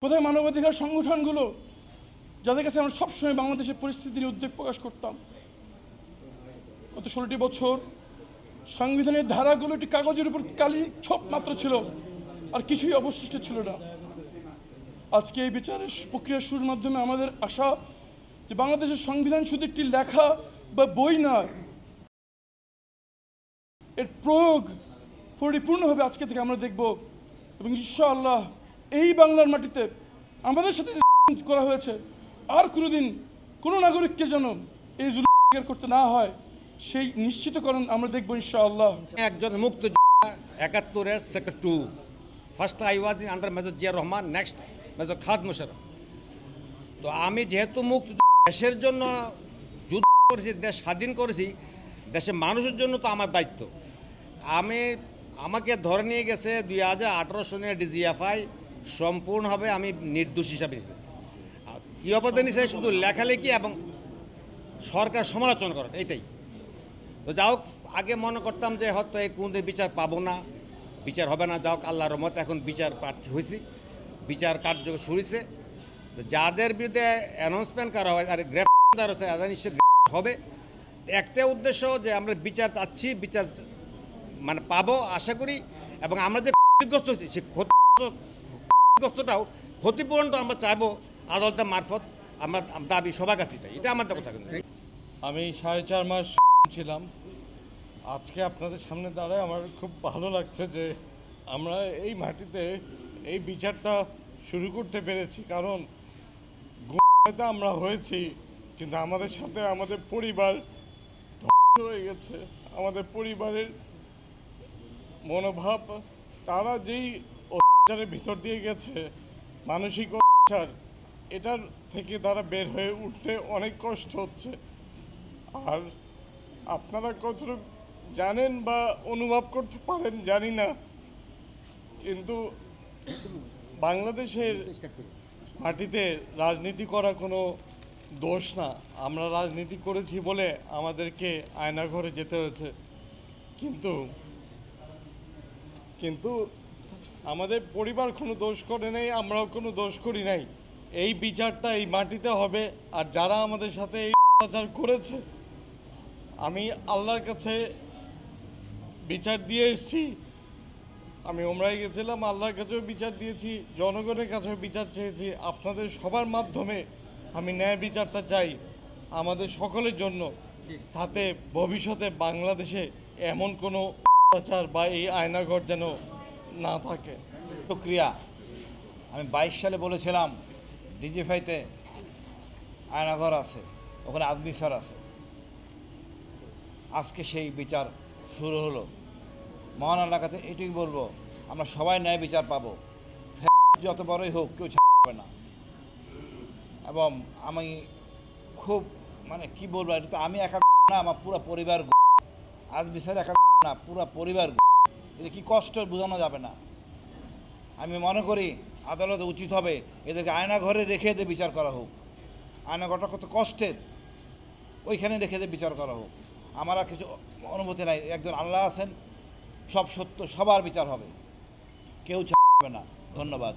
কোথায় মানবাধিকার সংগঠনগুলো যাদের কাছে আমরা সবসময় বাংলাদেশের পরিস্থিতি নিয়ে উদ্বেগ প্রকাশ করতাম? গত 16টি বছর সংবিধানের ধারাগুলো একটি কাগজের উপর কালি ছোপ মাত্র ছিল, আর কিছুই অবশিষ্ট ছিল না। আজকে এই বিচারের প্রক্রিয়া শুরুর মাধ্যমে আমাদের আশা যে বাংলাদেশের সংবিধান শুধু একটি লেখা বা বই নয়, এর প্রয়োগ পরিপূর্ণভাবে আজকে থেকে আমরা দেখব। এবং ইনশাআল্লাহ এই বাংলার মাটিতে আমাদের সাথে করা হয়েছে আর কোনোদিন কোনো নাগরিককে যেন এই জুলুম করতে না হয়, সেই নিশ্চিতকরণ আমরা দেখব ইনশাআল্লাহ। একজন মুক্তিযোদ্ধা 71-এর sector 2, first I was in under major Zia Rahman, next major Khaled Mosharraf. তো আমি যেহেতু দেশের জন্য যুদ্ধ করেছি, দেশ স্বাধীন করেছি, দেশের মানুষের জন্য তো আমার দায়িত্ব। আমাকে ধরে নিয়ে গেছে 2018 সনের ডিজিএফআই, সম্পূর্ণভাবে আমি নির্দোষ হিসাবে নিয়েছি। কী অবদান নিয়েছে? শুধু লেখালেখি এবং সরকার সমালোচনা করা, এটাই। তো যাই হোক, আগে মনে করতাম যে হয়তো এই কোনদিন বিচার পাবো না, বিচার হবে না। যাই হোক, আল্লাহর রহমতে এখন বিচার প্রার্থী হয়েছি, বিচার কার্য শুরু হয়েছে। তো যাদের বিরুদ্ধে অ্যানাউন্সমেন্ট করা হয় আর গ্রেফতার হচ্ছে, তাদের নিশ্চয়ই হবে। একটা উদ্দেশ্য যে আমরা বিচার চাচ্ছি, বিচার মানে পাবো আশা করি। এবং আমরা যে ক্ষতিগ্রস্ত হচ্ছি, সেই ক্ষতিগ্রস্তটাও ক্ষতিপূরণটা আমরা চাইবো আদালতের মারফত। আমরা দাবি সবার কাছে, এটা আমাদের কথা। কিন্তু আমি 4.5 মাস ছিলাম। আজকে আপনাদের সামনে দাঁড়ায় আমার খুব ভালো লাগছে যে আমরা এই মাটিতে এই বিচারটা শুরু করতে পেরেছি। কারণ হয়তো আমরা হয়েছি, কিন্তু আমাদের সাথে আমাদের পরিবার ধ্বংস হয়ে গেছে। আমাদের পরিবারের মনোভাব, তারা যেই অত্যাচারের ভিতর দিয়ে গেছে, মানসিক অত্যাচার, এটার থেকে তারা বের হয়ে উঠতে অনেক কষ্ট হচ্ছে। আর আপনারা কতটুকু জানেন বা অনুভব করতে পারেন জানি না, কিন্তু বাংলাদেশের মাটিতে রাজনীতি করা কোনো দোষ না। আমরা রাজনীতি করেছি বলে আমাদেরকে আয়নাঘরে যেতে হয়েছে, কিন্তু আমাদের পরিবার কোনো দোষ করে নাই, আমরাও কোনো দোষ করি নাই। এই বিচারটা এই মাটিতে হবে। আর যারা আমাদের সাথে এই অত্যাচার করেছে, আমি আল্লাহর কাছে বিচার দিয়ে এসেছি। আমি ওমরায় গেছিলাম, আল্লাহর কাছেও বিচার দিয়েছি, জনগণের কাছেও বিচার চেয়েছি। আপনাদের সবার মাধ্যমে আমি ন্যায় বিচারটা চাই আমাদের সকলের জন্য, তাতে ভবিষ্যতে বাংলাদেশে এমন কোনো অত্যাচার বা এই আয়নাঘর যেন না থাকে। প্রক্রিয়া আমি 22 সালে বলেছিলাম ডিজিএফআইতে আয়নাঘর আছে, ওখানে আদমি স্যার আছে। আজকে সেই বিচার শুরু হলো। মহান আল্লাহর কাছে এটুকুই বলবো, আমরা সবাই ন্যায় বিচার পাবো, যত বড়ই হোক কেউ ছাড়বে না। এবং আমি খুব মানে কি বলবো, এটা তো আমি একা না, আমার পুরো পরিবার, আদমি স্যার একা না, পুরো পরিবার। এটা কি কষ্ট বোঝানো যাবে না। আমি মনে করি আদালত উচিত হবে এদেরকে আয়নাঘরে রেখে দিয়ে বিচার করা হোক। আয়নাঘরটা কত কষ্টের, ওইখানে রেখে দিয়ে বিচার করা হোক। আমার আর কিছু অনুমতি নাই। একজন আল্লাহ আছেন, সব সত্য, সবার বিচার হবে, কেউ ছাড়বে না। ধন্যবাদ।